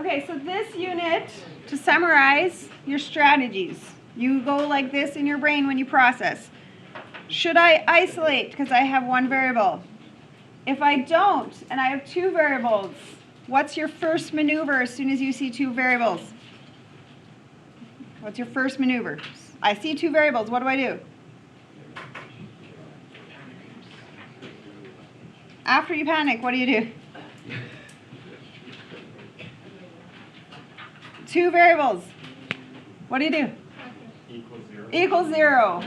Okay, so this unit, to summarize your strategies, you go like this in your brain when you process. Should I isolate because I have one variable? If I don't and I have two variables, what's your first maneuver as soon as you see two variables? What's your first maneuver? I see two variables, what do I do? After you panic, what do you do? Two variables. What do you do? Equals 0. Equals 0.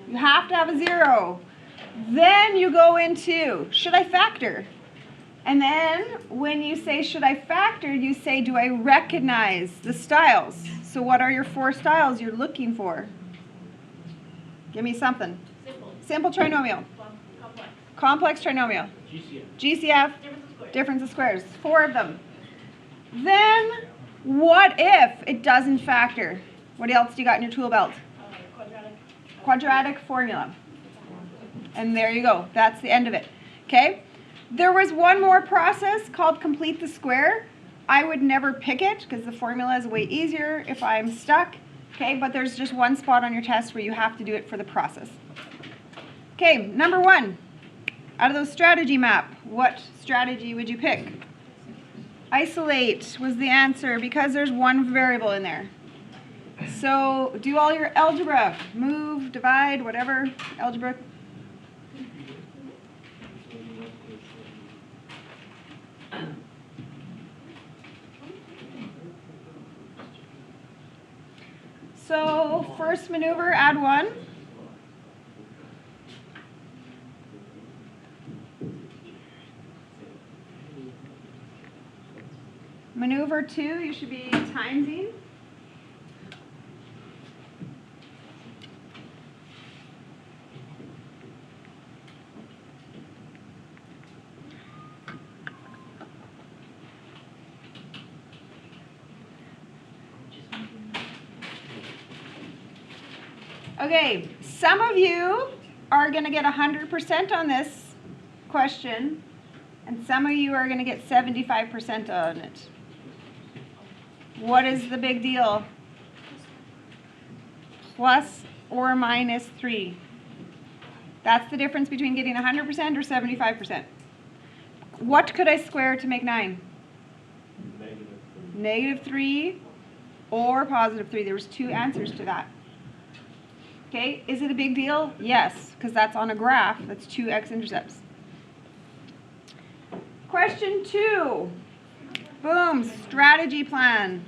You have to have a 0. Then you go into, should I factor? And then when you say, should I factor, you say, do I recognize the styles? So what are your four styles you're looking for? Give me something. Simple trinomial. Complex trinomial. GCF. Difference of squares. Four of them. Then, what if it doesn't factor? What else do you got in your tool belt? Quadratic formula. And there you go. That's the end of it. Okay? There was one more process called complete the square. I would never pick it because the formula is way easier if I'm stuck. Okay? But there's just one spot on your test where you have to do it for the process. Okay, number 1. Out of those strategy map, what strategy would you pick? Isolate was the answer because there's one variable in there. So do all your algebra, move, divide, whatever, algebra. So first maneuver, add 1. Maneuver 2, you should be timesing. Okay, some of you are going to get 100% on this question, and some of you are going to get 75% on it. What is the big deal? Plus or minus 3. That's the difference between getting 100% or 75%. What could I square to make 9? Negative 3 or positive 3. There was 2 answers to that. Okay, is it a big deal? Yes, because that's on a graph. That's 2 x-intercepts. Question 2. Boom, strategy plan.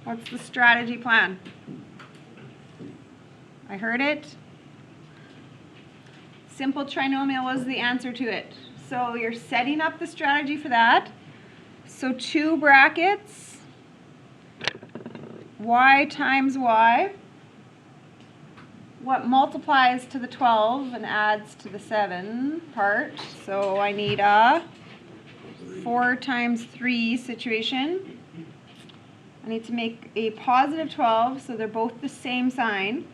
What's the strategy plan? I heard it. Simple trinomial was the answer to it. So you're setting up the strategy for that. So 2 brackets, y times y. What multiplies to the 12 and adds to the 7 part. So I need a 4 times 3 situation. I need to make a positive 12, so they're both the same sign.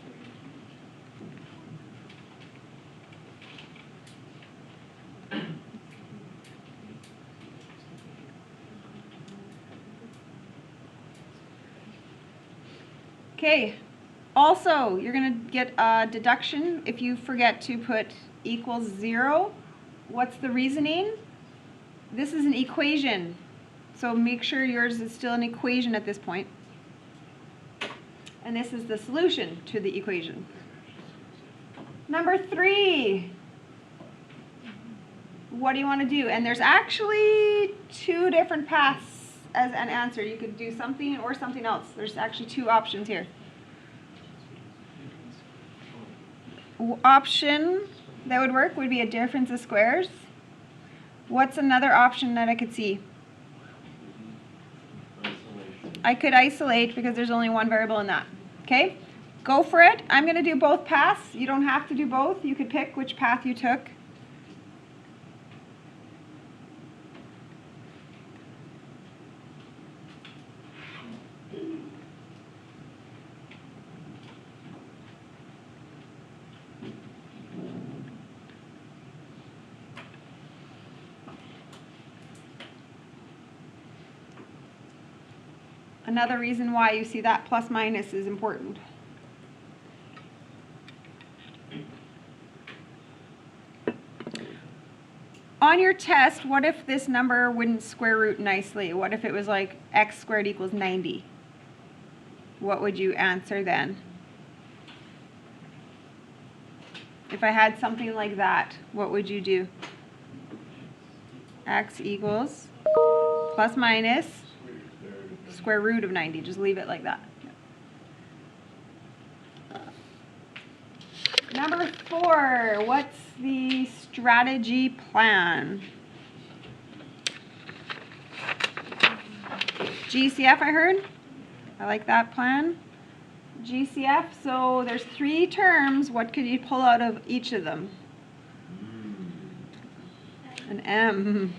Okay, also you're going to get a deduction if you forget to put equals 0. What's the reasoning? This is an equation, so make sure yours is still an equation at this point. And this is the solution to the equation. Number 3. What do you want to do? And there's actually 2 different paths as an answer. You could do something or something else. There's actually 2 options here. Option that would work would be a difference of squares. What's another option that I could see? I could isolate because there's only one variable in that. Okay, go for it. I'm going to do both paths. You don't have to do both. You could pick which path you took. Another reason why you see that plus minus is important. On your test, what if this number wouldn't square root nicely? What if it was like x squared equals 90? What would you answer then? If I had something like that, what would you do? X equals plus minus square root of 90. Just leave it like that. Number 4, what's the strategy plan? GCF, I heard. I like that plan. GCF, so there's 3 terms. What could you pull out of each of them? An M.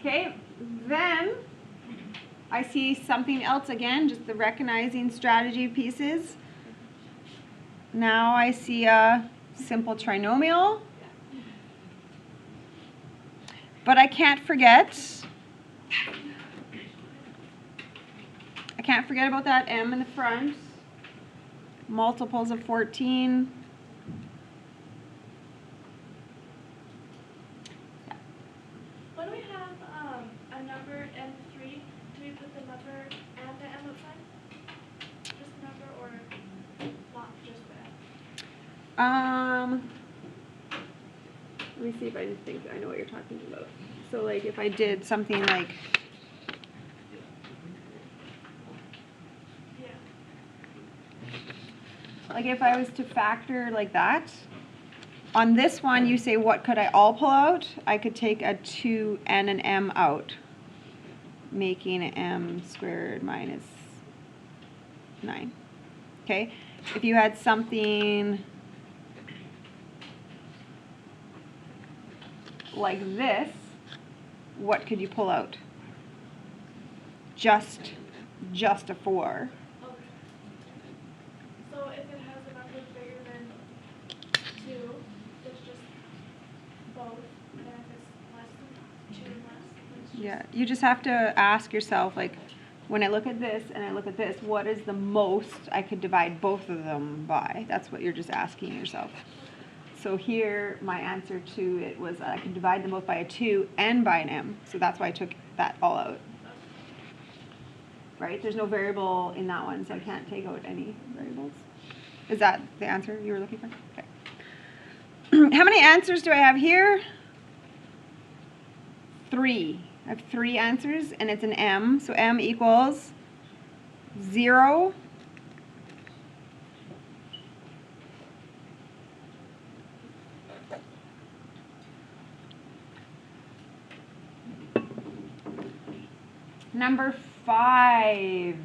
Okay, then I see something else again, just the recognizing strategy pieces. Now I see a simple trinomial. But I can't forget about that M in the front. Multiples of 14. When we have a number M3, do we put the number and the M outside? Just the number or not just the M? Let me see if I just think I know what you're talking about. So like if I did something like if I was to factor like that, on this one you say what could I all pull out? I could take a 2 and an M out, making an M squared minus 9. Okay, if you had something like this, what could you pull out? Just a 4. Okay. So if it has a number bigger than 2, it's just both. And if it's less than 2 and less, it's just... Yeah, you just have to ask yourself, like, when I look at this and I look at this, what is the most I could divide both of them by? That's what you're just asking yourself. So here, my answer to it was I can divide them both by a 2 and by an M. So that's why I took that all out. Right? There's no variable in that one, so I can't take out any variables. Is that the answer you were looking for? Okay. How many answers do I have here? 3. I have 3 answers, and it's an M. So M equals 0, 5.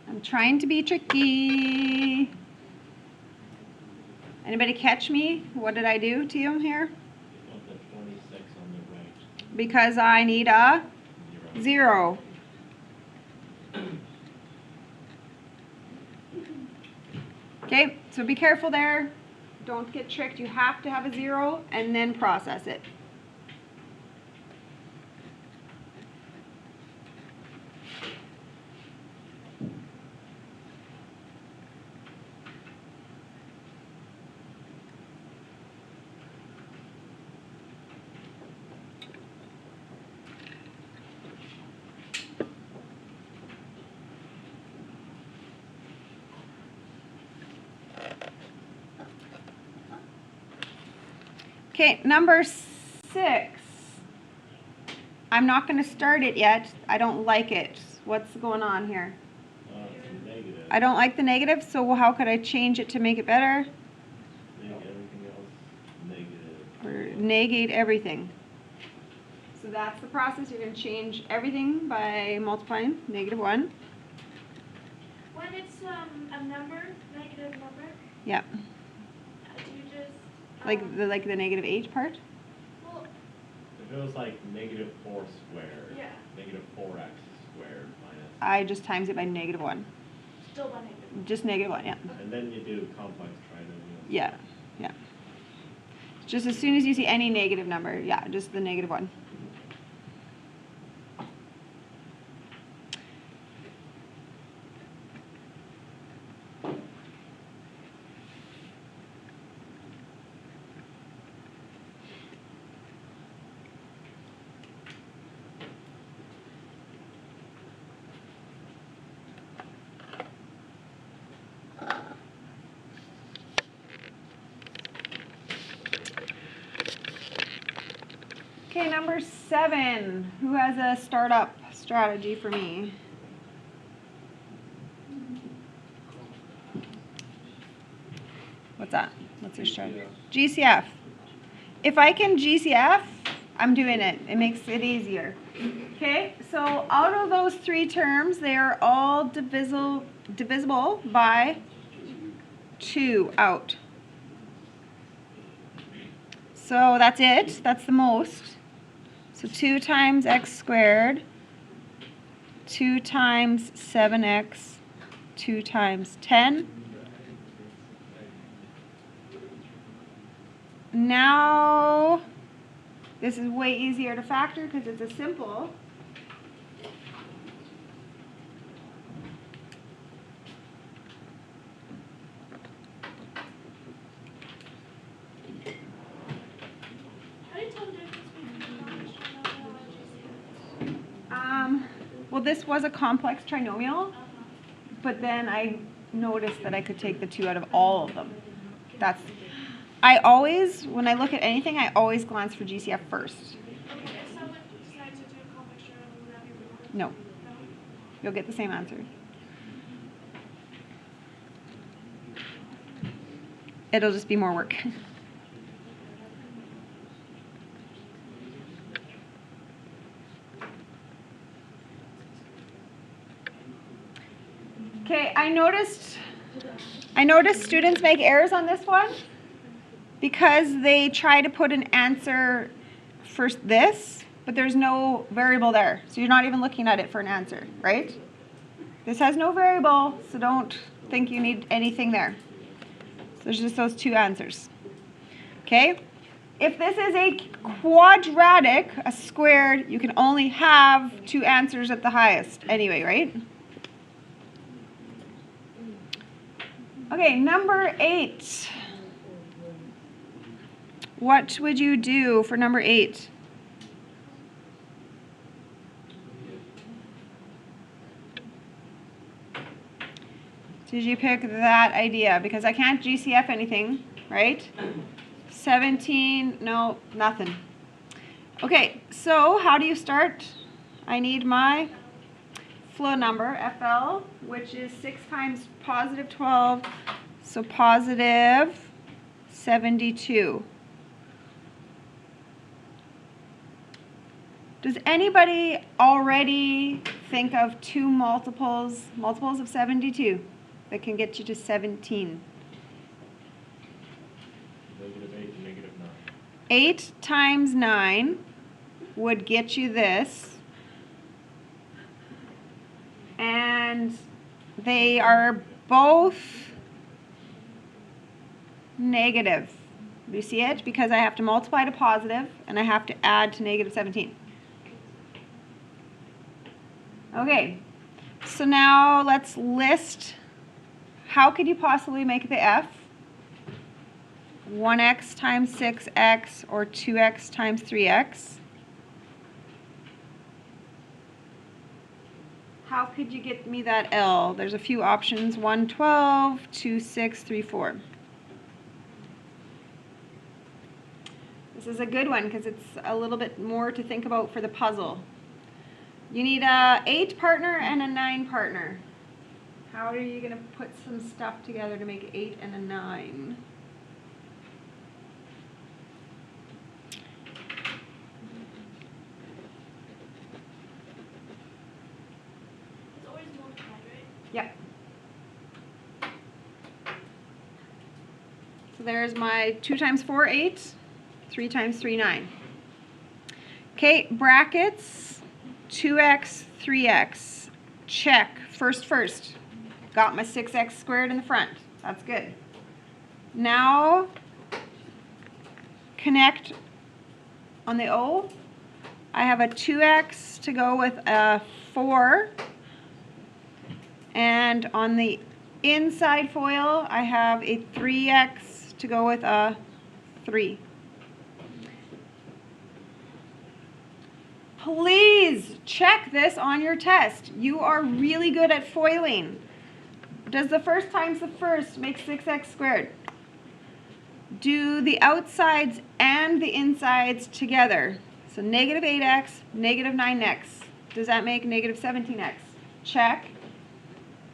I'm trying to be tricky. Anybody catch me? What did I do to you here? The 26 on the right. Because I need a 0. Okay, so be careful there. Don't get tricked. You have to have a 0 and then process it. Okay, number 6. I'm not going to start it yet. I don't like it. What's going on here? It's negative. I don't like the negative, so how could I change it to make it better? Make everything else negative. Or negate everything. So that's the process. You're going to change everything by multiplying -1. When it's a number, negative number, Yeah. do you just... Like the -8 part? Well, If it was like negative 4 squared, Yeah. negative 4x squared minus, I just times it by -1. Still by negative. Just -1, yeah. and then you do complex trinomials. Yeah, yeah. Just as soon as you see any negative number, yeah, just the -1. Okay, number 7. Who has a startup strategy for me? What's that? What's your strategy? GCF. If I can GCF, I'm doing it. It makes it easier. Okay, so out of those 3 terms, they are all divisible by 2 out. So that's it. That's the most. So 2 times x squared, 2 times 7x, 2 times 10. Now, this is way easier to factor because it's a simple. How do you tell the difference between complex trinomial and GCF? Well, this was a complex trinomial, Uh-huh. but then I noticed that I could take the 2 out of all of them. I always, when I look at anything, I always glance for GCF first. Okay, if someone decides to do a complex trinomial, would that be wrong? No, No? you'll get the same answer. It'll just be more work. Okay, I noticed students make errors on this one because they try to put an answer for this, but there's no variable there. So you're not even looking at it for an answer, right? This has no variable, so don't think you need anything there. So there's just those 2 answers. Okay? If this is a quadratic, a squared, you can only have 2 answers at the highest anyway, right? Okay, number 8. What would you do for number 8? Did you pick that idea? Because I can't GCF anything, right? 17, no, nothing. Okay, so how do you start? I need my flow number, FL, which is 6 times positive 12, so positive 72. Does anybody already think of 2 multiples of 72 that can get you to 17? Negative 8 and negative 9. 8 times 9 would get you this. And they are both negative. Do you see it? Because I have to multiply to positive and I have to add to negative 17. Okay, so now let's list how could you possibly make the F? 1x times 6x or 2x times 3x. How could you get me that L? There's a few options, 1, 12, 2, 6, 3, 4. This is a good one because it's a little bit more to think about for the puzzle. You need a 8 partner and a 9 partner. How are you going to put some stuff together to make an 8 and a 9? It's always multiplied, right? Yep. So there's my 2 times 4, 8. 3 times 3, 9. Okay, brackets, 2x, 3x. Check, first. Got my 6x squared in the front. That's good. Now, connect on the O. I have a 2x to go with a 4. And on the inside foil, I have a 3x to go with a 3. Please check this on your test. You are really good at foiling. Does the first times the first make 6x squared? Do the outsides and the insides together. So negative 8x, negative 9x. Does that make negative 17x? Check.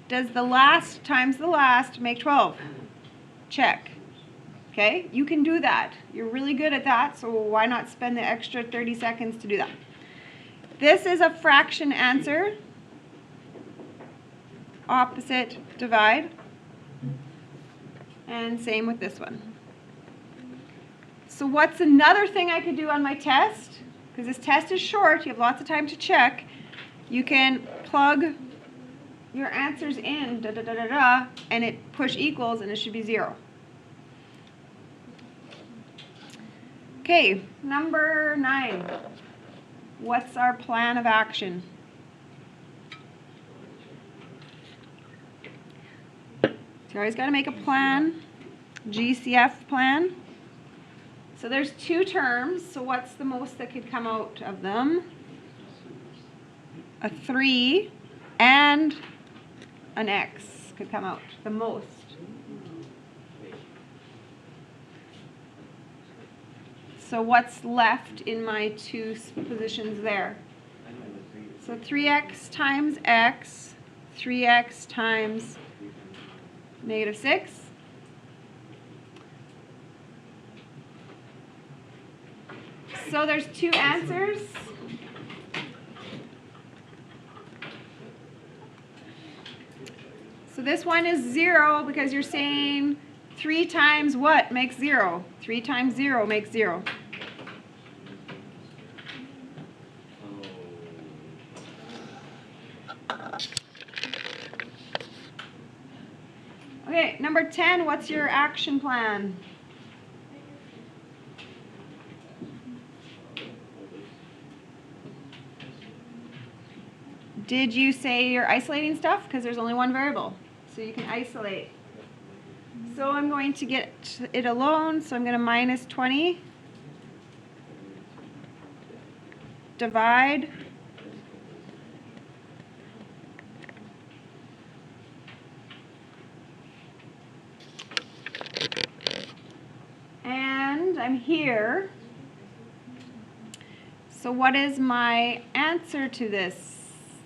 Does the last times the last make 12? Check. Okay, you can do that. You're really good at that, so why not spend the extra 30 seconds to do that? This is a fraction answer. Opposite divide. And same with this one. So what's another thing I could do on my test? Because this test is short, you have lots of time to check. You can plug your answers in, and it push equals, and it should be 0. Okay, number 9. What's our plan of action? So you always got to make a plan, GCF plan. So there's 2 terms, so what's the most that could come out of them? A 3 and an x could come out, the most. So what's left in my 2 positions there? So 3x times x, 3x times negative 6. So there's 2 answers. So this one is 0 because you're saying 3 times what makes 0? 3 times 0 makes 0. Okay, number 10, what's your action plan? Did you say you're isolating stuff? Because there's only one variable, so you can isolate. So I'm going to get it alone, so I'm going to minus 20. Divide. And I'm here. So what is my answer to this?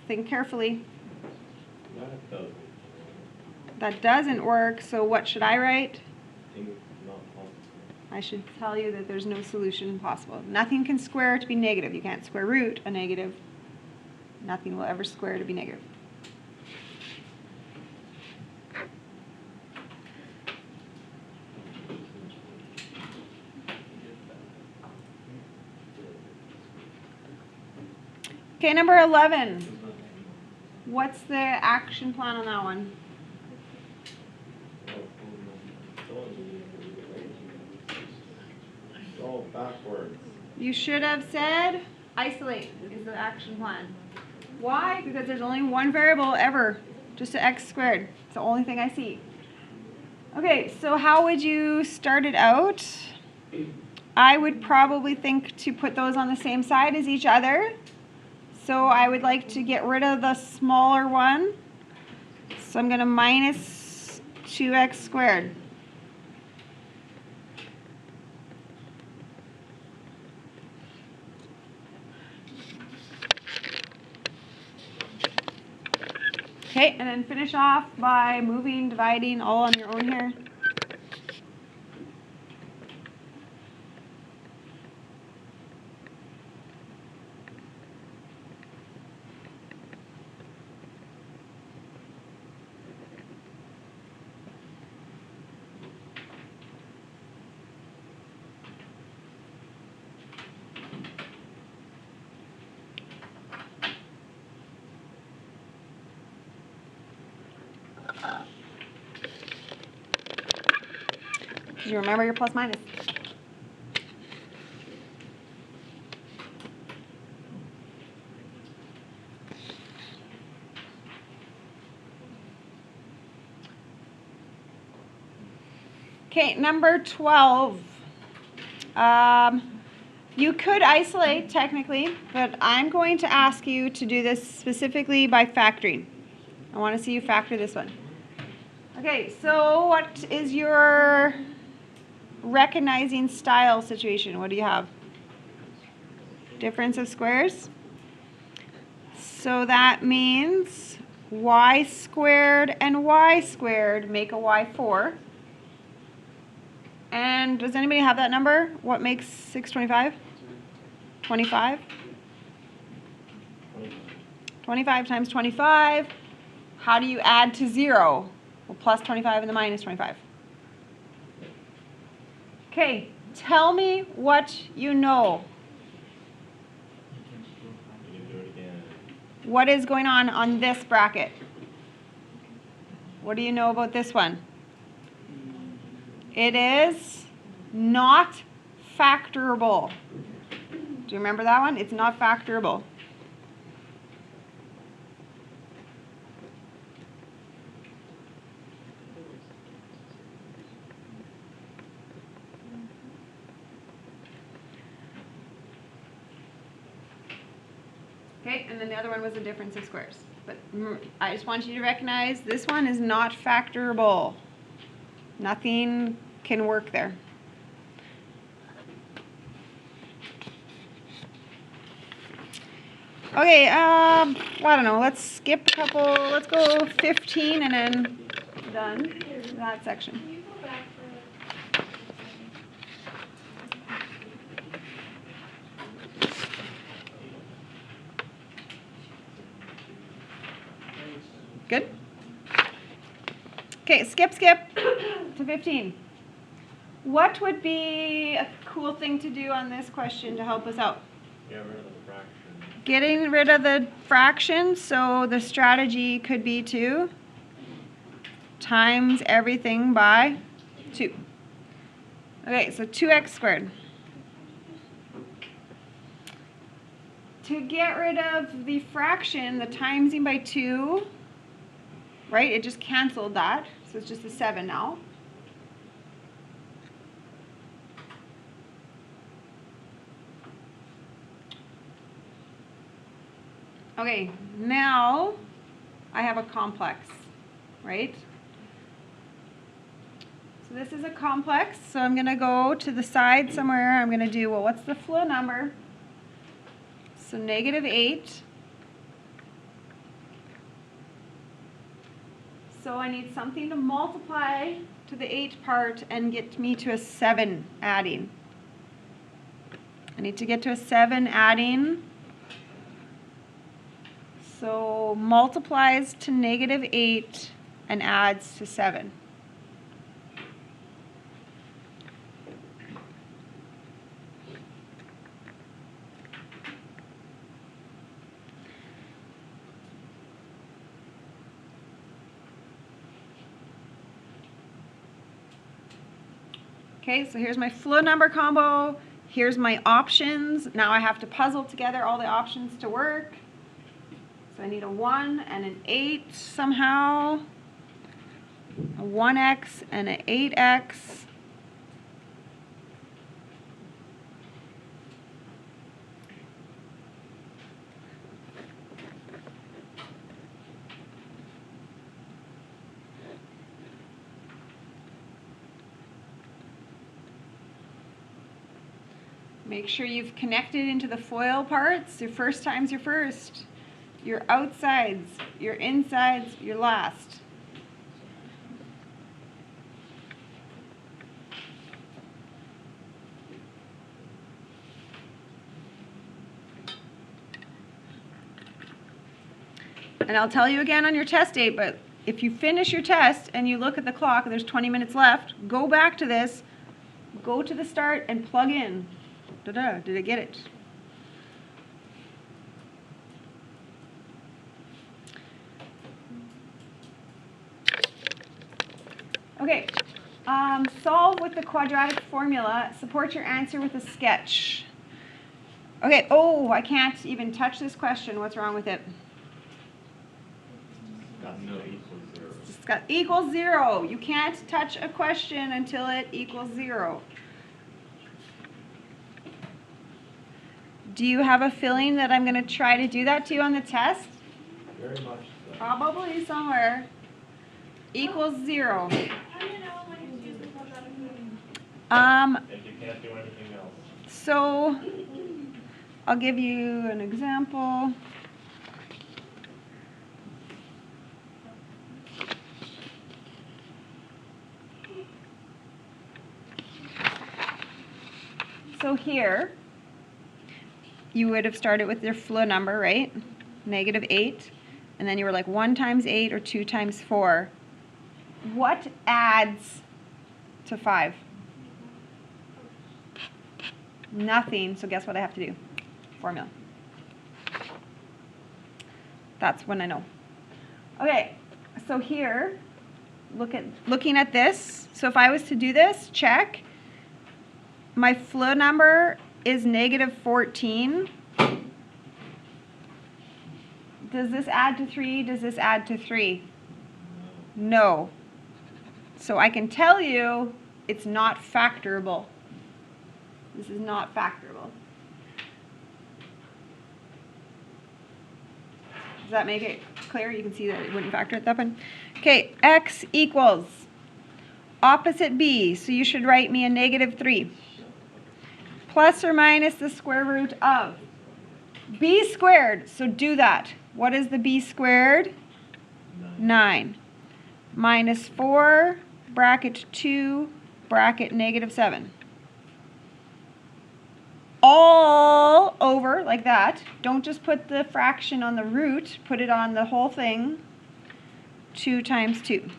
Think carefully. That doesn't work, so what should I write? I should tell you that there's no solution possible. Nothing can square to be negative. You can't square root a negative. Nothing will ever square to be negative. Okay, number 11. What's the action plan on that one? Go backwards. You should have said isolate is the action plan. Why? Because there's only one variable ever, just an x squared. It's the only thing I see. Okay, so how would you start it out? I would probably think to put those on the same side as each other. So I would like to get rid of the smaller one. So I'm going to minus 2x squared. Okay, and then finish off by moving, dividing, all on your own here. Do you remember your plus minus? Okay, number 12. You could isolate technically, but I'm going to ask you to do this specifically by factoring. I want to see you factor this one. Okay, so what is your recognizing style situation? What do you have? Difference of squares. So that means y squared and y squared make a y4. And does anybody have that number? What makes 625? 25? 25 times 25. How do you add to 0? Well, plus 25 and the minus 25. Okay, tell me what you know. You can do it again. What is going on this bracket? What do you know about this one? It is not factorable. Do you remember that one? It's not factorable. Okay, and then the other one was the difference of squares. But I just want you to recognize this one is not factorable. Nothing can work there. Okay, I don't know. Let's skip a couple. Let's go 15 and then done that section. Can you go back for Good? Okay, skip to 15. What would be a cool thing to do on this question to help us out? Get rid of the fraction. Getting rid of the fraction, so the strategy could be to times everything by 2. Okay, so 2x squared. To get rid of the fraction, the timesing by 2, right, it just canceled that, so it's just a 7 now. Okay, now I have a complex, right? So this is a complex, so I'm going to go to the side somewhere. I'm going to do, well, what's the flow number? So -8. So I need something to multiply to the 8 part and get me to a 7 adding. I need to get to a 7 adding. So multiplies to -8 and adds to 7. Okay, so here's my flow number combo. Here's my options. Now I have to puzzle together all the options to work. So I need a 1 and an 8 somehow, a 1x and an 8x. Make sure you've connected into the FOIL parts. Your first time's your first. Your outsides, your insides, your last. And I'll tell you again on your test date, but if you finish your test and you look at the clock and there's 20 minutes left, go back to this, go to the start and plug in. Da-da, did I get it? Okay, solve with the quadratic formula. Support your answer with a sketch. Okay, oh, I can't even touch this question. What's wrong with it? Got no equals 0. It's got equals 0. You can't touch a question until it equals 0. Do you have a feeling that I'm going to try to do that to you on the test? Very much so. Probably somewhere. Equals 0. How do you know when you use the quadratic rule? If you can't do anything else. So I'll give you an example. So here, you would have started with your flow number, right? -8. And then you were like 1 times 8 or 2 times 4. What adds to 5? Nothing. So guess what I have to do? Formula. That's when I know. Okay, so here, looking at this. So if I was to do this, check. My flow number is -14. Does this add to 3? Does this add to 3? No. So I can tell you it's not factorable. This is not factorable. Does that make it clear? You can see that it wouldn't factor at that point. Okay, x equals opposite b. So you should write me a -3. Plus or minus the square root of b squared. So do that. What is the b squared? 9. Minus 4, bracket 2, bracket -7. All over like that. Don't just put the fraction on the root. Put it on the whole thing. 2 times 2.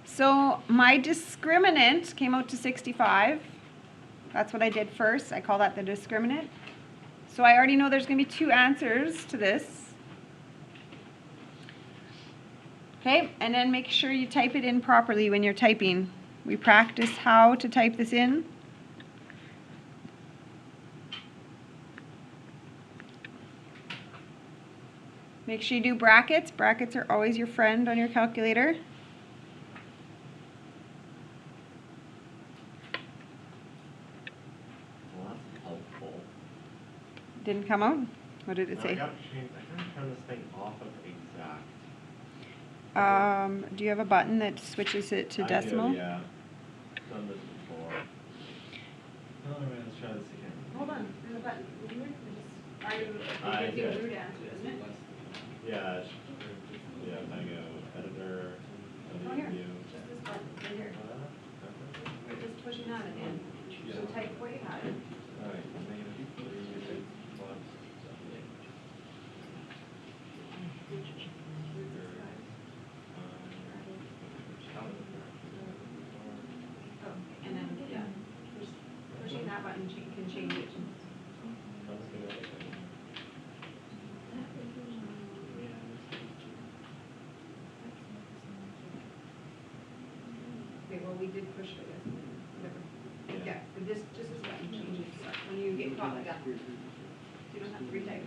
So my discriminant came out to 65. That's what I did first. I call that the discriminant. So I already know there's going to be 2 answers to this. Okay, and then make sure you type it in properly when you're typing. We practice how to type this in. Make sure you do brackets. Brackets are always your friend on your calculator. Well, that's helpful. Didn't come out? What did it Now, say? I gotta turn this thing off of exact. Do you have a button that switches it to decimal? I do, yeah. Done this before. Alright, let's try this again. Hold on, there's a button. It gives you a rude answer, doesn't it? Yeah, I go editor, Oh, here. view. Just this button, right here. Okay. We're just pushing that again. So type what you had. Alright, -3 plus. And then, yeah, pushing that button can change it. Okay, well, we did push for this. Whatever. Yeah, but just this button changes when you get caught like that. So you don't have to retype.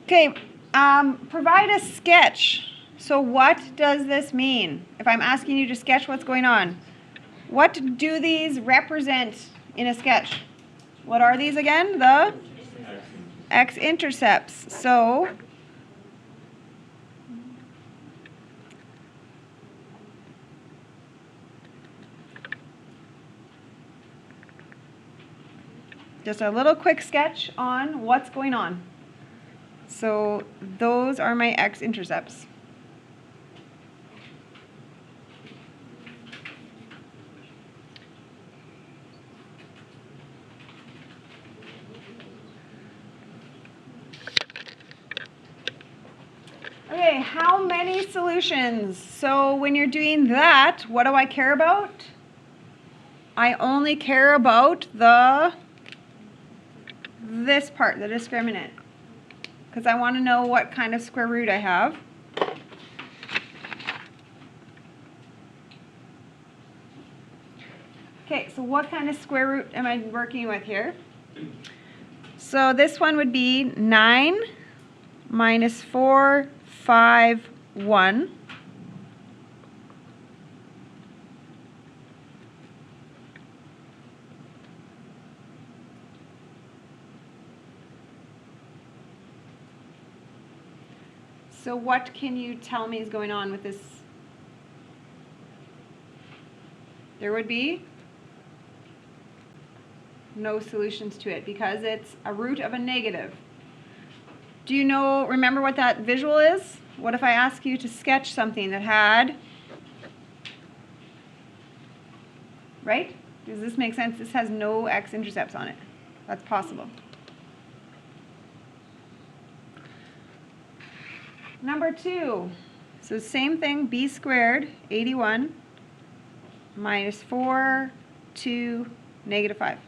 Okay, provide a sketch. So what does this mean? If I'm asking you to sketch what's going on, what do these represent in a sketch? What are these again? The x-intercepts. So just a little quick sketch on what's going on. So those are my x-intercepts. Okay, how many solutions? So when you're doing that, what do I care about? I only care about this part, the discriminant, because I want to know what kind of square root I have. Okay, so what kind of square root am I working with here? So this one would be 9 minus 4, 5, 1. So what can you tell me is going on with this? There would be no solutions to it because it's a root of a negative. Do you remember what that visual is? What if I ask you to sketch something that had, right? Does this make sense? This has no x-intercepts on it. That's possible. Number 2. So same thing, b squared, 81, minus 4, 2, negative 5.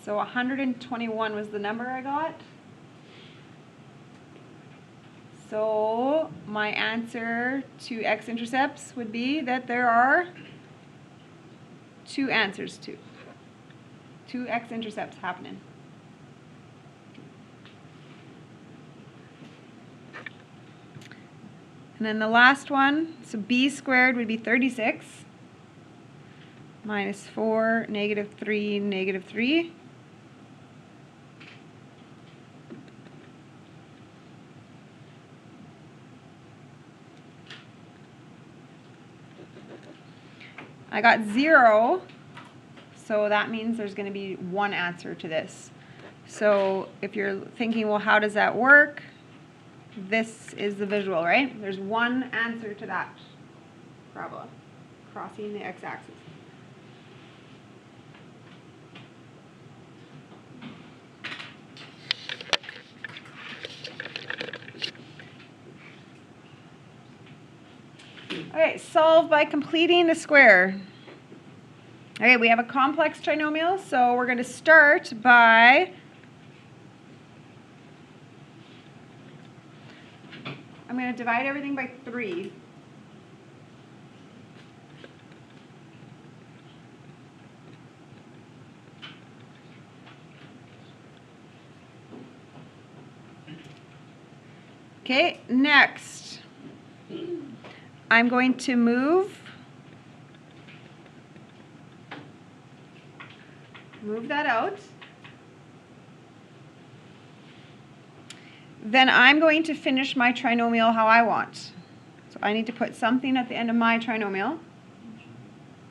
So 121 was the number I got. So my answer to x-intercepts would be that there are 2 answers to 2 x-intercepts happening. And then the last one, so b squared would be 36 minus 4, negative 3, negative 3. I got 0, so that means there's going to be 1 answer to this. So if you're thinking, well, how does that work? This is the visual, right? There's 1 answer to that parabola crossing the x-axis. Okay, solve by completing the square. Okay, we have a complex trinomial, so we're going to start by I'm going to divide everything by 3. Okay, next, I'm going to move that out. Then I'm going to finish my trinomial how I want. So I need to put something at the end of my trinomial.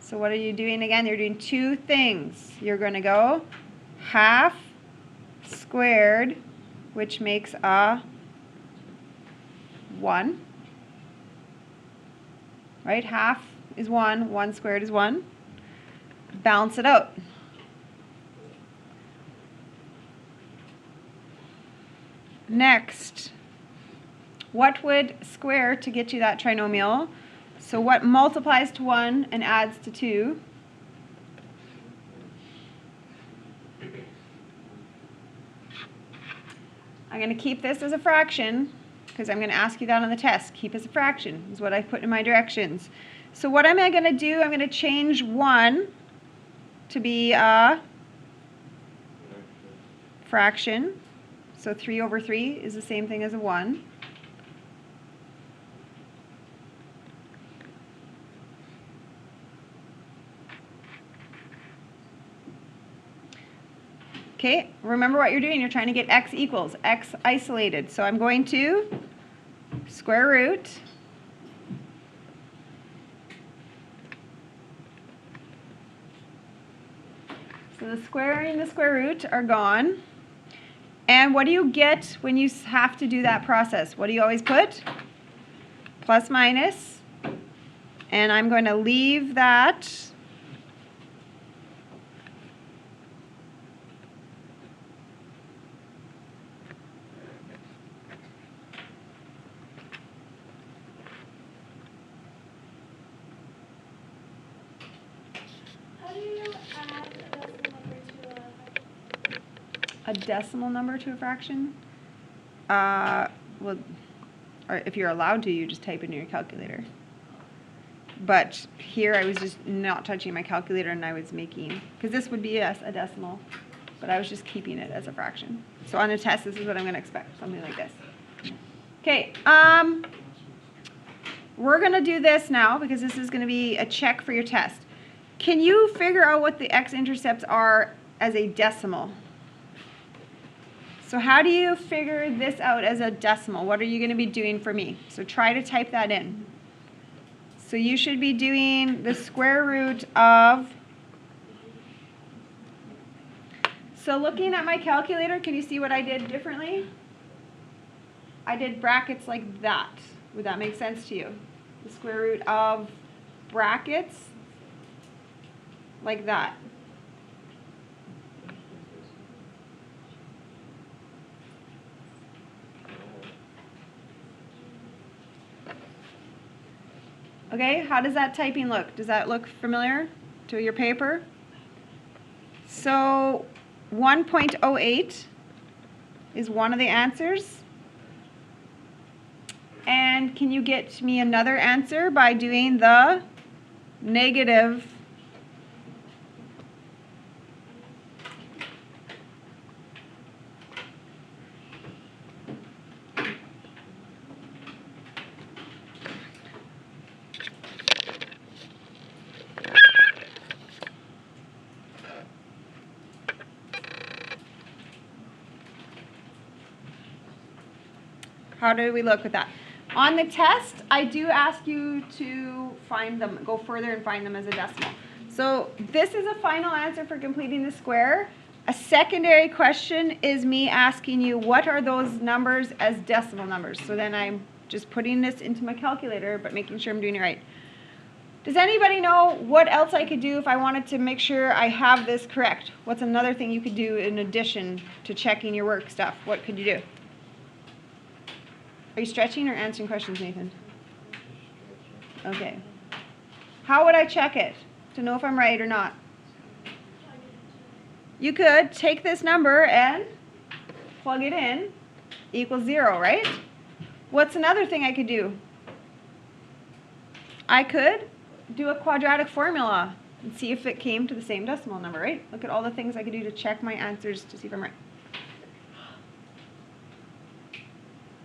So what are you doing again? You're doing 2 things. You're going to go half squared, which makes a 1. Right? Half is 1. 1 squared is 1. Balance it out. Next, what would square to get you that trinomial? So what multiplies to 1 and adds to 2? I'm going to keep this as a fraction because I'm going to ask you that on the test. Keep as a fraction is what I put in my directions. So what am I going to do? I'm going to change 1 to be a fraction. So 3 over 3 is the same thing as a 1. Okay, remember what you're doing. You're trying to get x equals, x isolated. So I'm going to square root . So the square and the square root are gone. And what do you get when you have to do that process? What do you always put? Plus minus. And I'm going to leave that. How do you add A a decimal number to a fraction? decimal number to a fraction? Well, or if you're allowed to, you just type it in your calculator. But here I was just not touching my calculator and I was making, because this would be a decimal, but I was just keeping it as a fraction. So on a test, this is what I'm going to expect, something like this. Okay, we're going to do this now because this is going to be a check for your test. Can you figure out what the x-intercepts are as a decimal? So how do you figure this out as a decimal? What are you going to be doing for me? So try to type that in. So you should be doing the square root of, so looking at my calculator, can you see what I did differently? I did brackets like that. Would that make sense to you? The square root of brackets like that. Okay, how does that typing look? Does that look familiar to your paper? So 1.08 is one of the answers. And can you get me another answer by doing the negative How do we look with that? On the test, I do ask you to find them, go further and find them as a decimal. So this is a final answer for completing the square. A secondary question is me asking you, what are those numbers as decimal numbers? So then I'm just putting this into my calculator, but making sure I'm doing it right. Does anybody know what else I could do if I wanted to make sure I have this correct? What's another thing you could do in addition to checking your work stuff? What could you do? Are you stretching or answering questions, Nathan? Okay. How would I check it to know if I'm right or not? You could take this number and plug it in, equals 0, right? What's another thing I could do? I could do a quadratic formula and see if it came to the same decimal number, right? Look at all the things I could do to check my answers to see if I'm right.